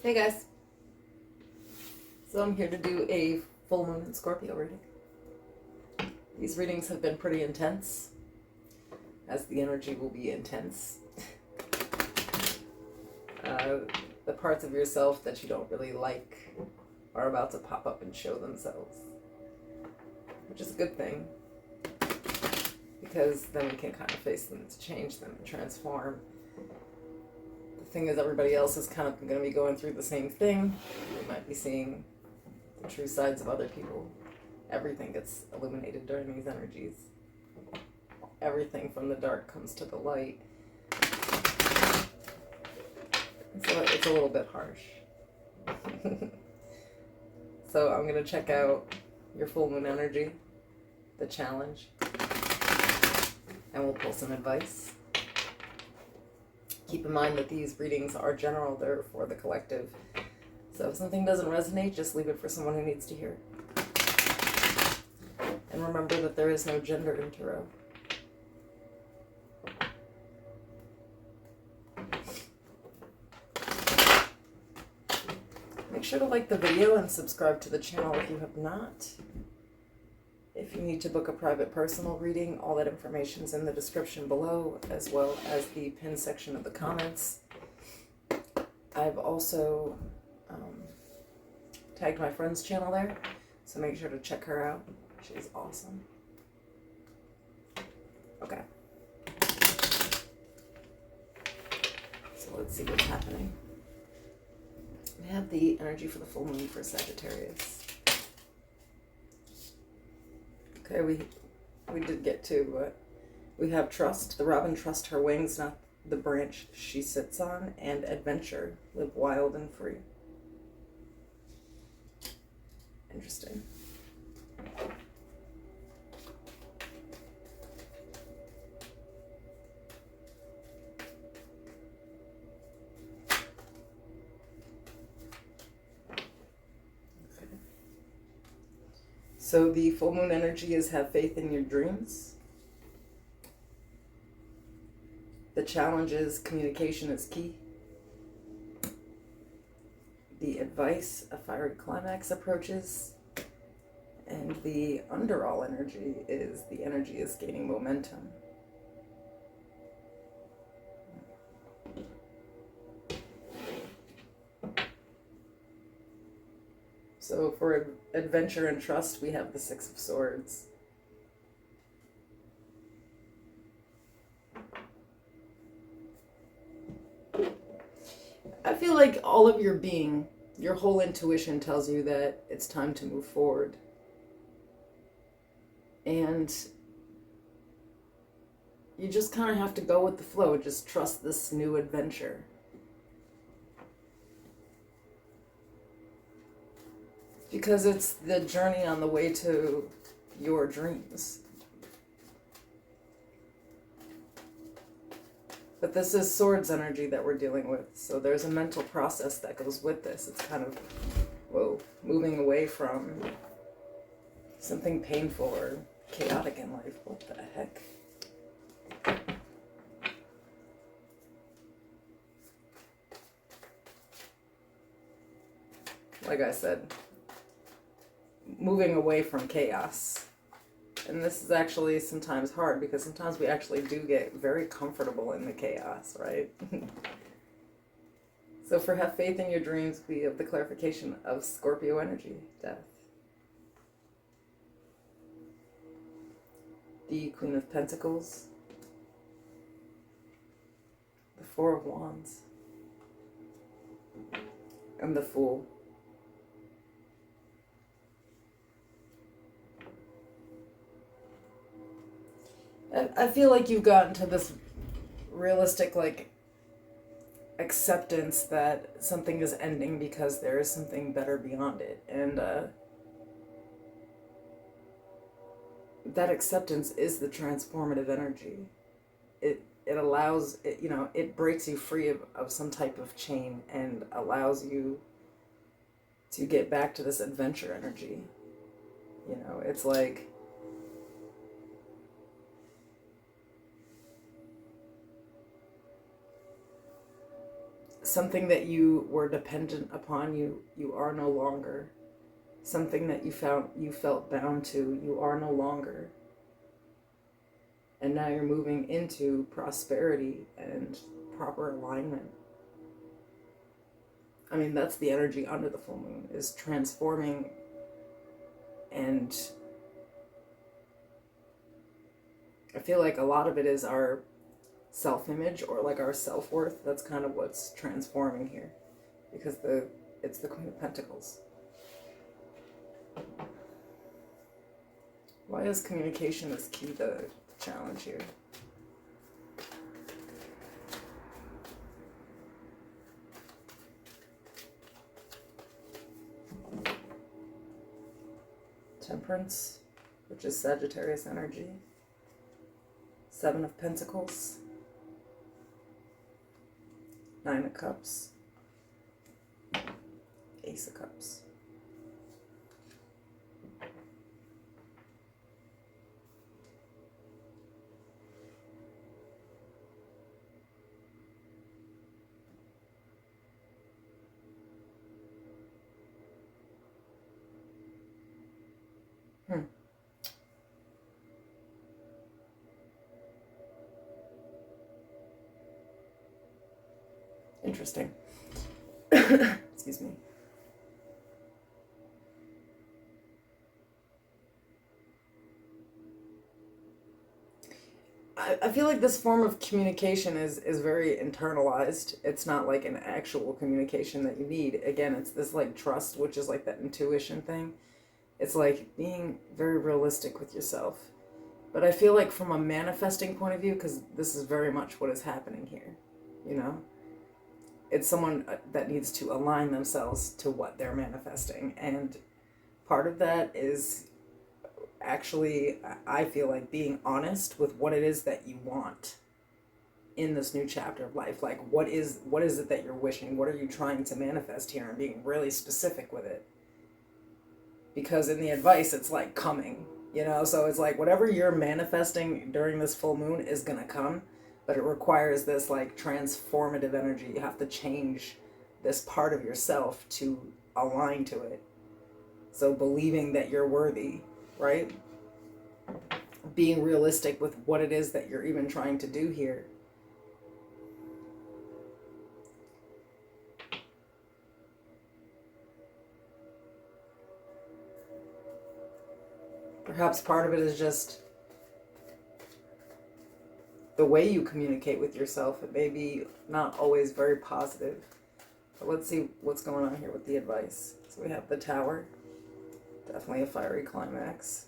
Hey guys, so I'm here to do a full moon and Scorpio reading. These readings have been pretty intense, as the energy will be intense. The parts of yourself that you don't really like are about to pop up and show themselves, which is a good thing, because then we can kind of face them to change them and transform. The thing is, everybody else is kind of going to be going through the same thing. We might be seeing the true sides of other people. Everything gets illuminated during these energies. Everything from the dark comes to the light. So it's a little bit harsh. So I'm going to check out your full moon energy, the challenge, and we'll pull some advice. Keep in mind that these readings are general, they're for the collective. So if something doesn't resonate, just leave it for someone who needs to hear it. And remember that there is no gender in tarot. Make sure to like the video and subscribe to the channel if you have not. If you need to book a private personal reading, all that information is in the description below, as well as the pinned section of the comments. I've also tagged my friend's channel there, so make sure to check her out. She's awesome. Okay. So let's see what's happening. We have the energy for the full moon for Sagittarius. Okay, we did get to, we have trust. The robin trusts her wings, not the branch she sits on, and adventure. Live wild and free. Interesting. So the full moon energy is have faith in your dreams. The challenge is communication is key. The advice, a fiery climax approaches. And the underall energy is the energy is gaining momentum. So for adventure and trust, we have the Six of Swords. I feel like all of your being, your whole intuition tells you that it's time to move forward. And you just kind of have to go with the flow. Just trust this new adventure. Because it's the journey on the way to your dreams. But this is swords energy that we're dealing with. So there's a mental process that goes with this. It's kind of, whoa, moving away from something painful or chaotic in life. What the heck? Like I said, moving away from chaos. And this is actually sometimes hard because sometimes we actually do get very comfortable in the chaos, right? So for have faith in your dreams, we have the clarification of Scorpio energy, death. The Queen of Pentacles. The Four of Wands. And the Fool. I feel like you've gotten to this realistic, like, acceptance that something is ending because there is something better beyond it. And that acceptance is the transformative energy. It allows, it breaks you free of some type of chain and allows you to get back to this adventure energy. It's like, something that you were dependent upon, you are no longer. Something that you felt bound to, you are no longer. And now you're moving into prosperity and proper alignment. I mean, that's the energy under the full moon, is transforming. And I feel like a lot of it is our self-image, or like our self-worth. That's kind of what's transforming here, because it's the Queen of Pentacles. Why is communication is key to challenge here? Temperance, which is Sagittarius energy. 7 of Pentacles. 9 of Cups. Ace of Cups. Interesting. Excuse me. I feel like this form of communication is very internalized. It's not like an actual communication that you need. Again, it's this like trust, which is like that intuition thing. It's like being very realistic with yourself. But I feel like from a manifesting point of view, because this is very much what is happening here, you know? It's someone that needs to align themselves to what they're manifesting. And part of that is actually, I feel like, being honest with what it is that you want in this new chapter of life. Like, what is it that you're wishing? What are you trying to manifest here? And being really specific with it. Because in the advice, it's like coming, you know? So it's like whatever you're manifesting during this full moon is going to come. But it requires this like transformative energy. You have to change this part of yourself to align to it. So believing that you're worthy, right? Being realistic with what it is that you're even trying to do here. Perhaps part of it is just the way you communicate with yourself. It may be not always very positive. But let's see what's going on here with the advice. So we have the Tower. Definitely a fiery climax.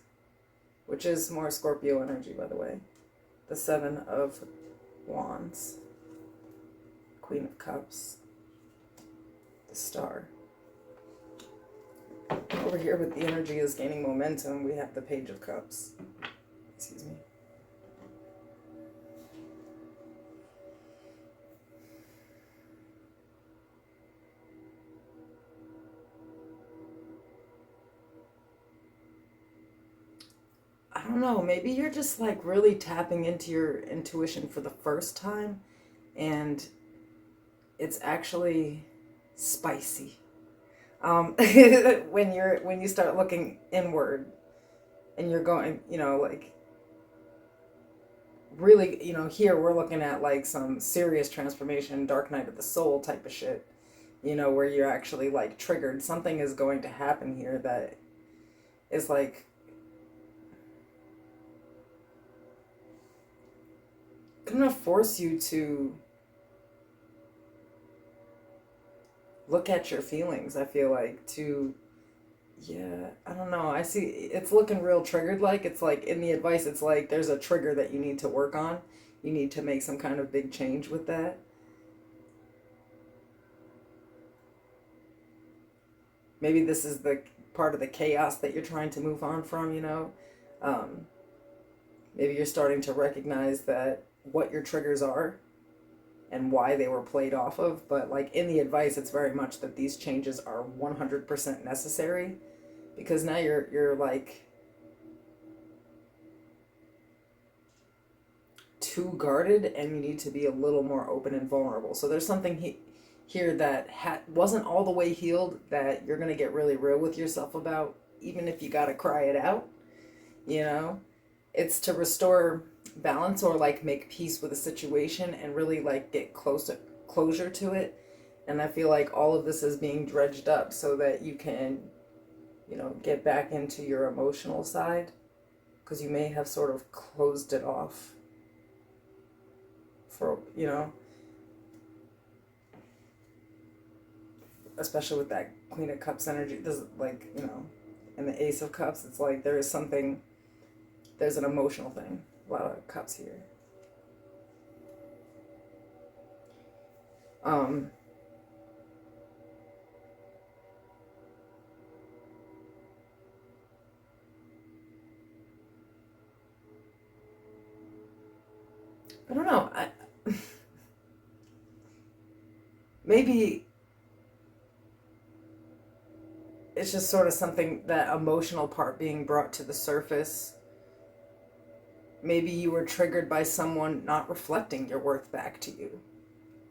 Which is more Scorpio energy, by the way. The 7 of Wands. Queen of Cups. The Star. Over here with the energy is gaining momentum, we have the Page of Cups. Excuse me. I don't know, maybe you're just like really tapping into your intuition for the first time, and it's actually spicy. When you start looking inward and you're going, you know, like really, you know, here we're looking at like some serious transformation, Dark Night of the Soul type of shit, you know, where you're actually like triggered. Something is going to happen here that is like gonna force you to look at your feelings. I feel like yeah, I don't know. I see it's looking real triggered. Like it's like in the advice, it's like there's a trigger that you need to work on. You need to make some kind of big change with that. Maybe this is the part of the chaos that you're trying to move on from, you know. Maybe you're starting to recognize that what your triggers are and why they were played off of. But like in the advice, it's very much that these changes are 100% necessary, because now you're like too guarded and you need to be a little more open and vulnerable. So there's something here that wasn't all the way healed, that you're going to get really real with yourself about, even if you got to cry it out, you know? It's to restore balance or like make peace with a situation and really like get closure to it. And I feel like all of this is being dredged up so that you can, you know, get back into your emotional side, because you may have sort of closed it off for, you know, especially with that Queen of Cups energy. This is like, you know, and the Ace of Cups, it's like there is something, there's an emotional thing. A lot of cups here. I don't know. Maybe it's just sort of something, that emotional part being brought to the surface. Maybe you were triggered by someone not reflecting your worth back to you.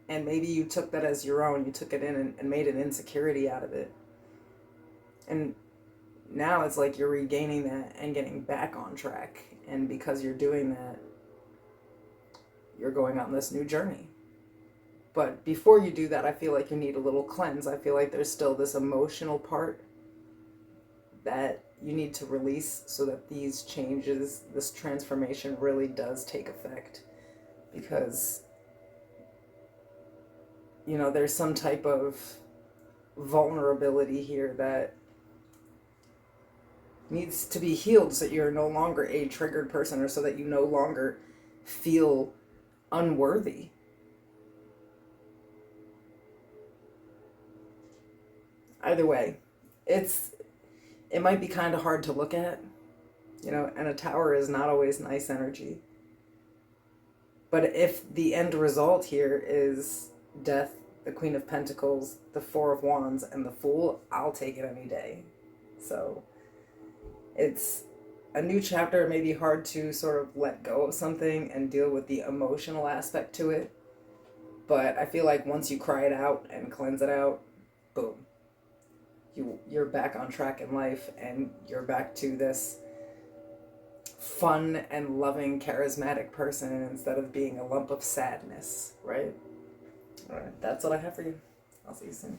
And maybe you took that as your own. You took it in and made an insecurity out of it. And now it's like you're regaining that and getting back on track. And because you're doing that, you're going on this new journey. But before you do that, I feel like you need a little cleanse. I feel like there's still this emotional part that you need to release so that these changes, this transformation really does take effect. Because, you know, there's some type of vulnerability here that needs to be healed so you're no longer a triggered person, or so that you no longer feel unworthy. Either way, it might be kind of hard to look at, you know, and a tower is not always nice energy. But if the end result here is death, the Queen of Pentacles, the Four of Wands, and the Fool, I'll take it any day. So it's a new chapter. It may be hard to sort of let go of something and deal with the emotional aspect to it. But I feel like once you cry it out and cleanse it out, boom. You're back on track in life, and you're back to this fun and loving, charismatic person instead of being a lump of sadness, right? All right, that's what I have for you. I'll see you soon.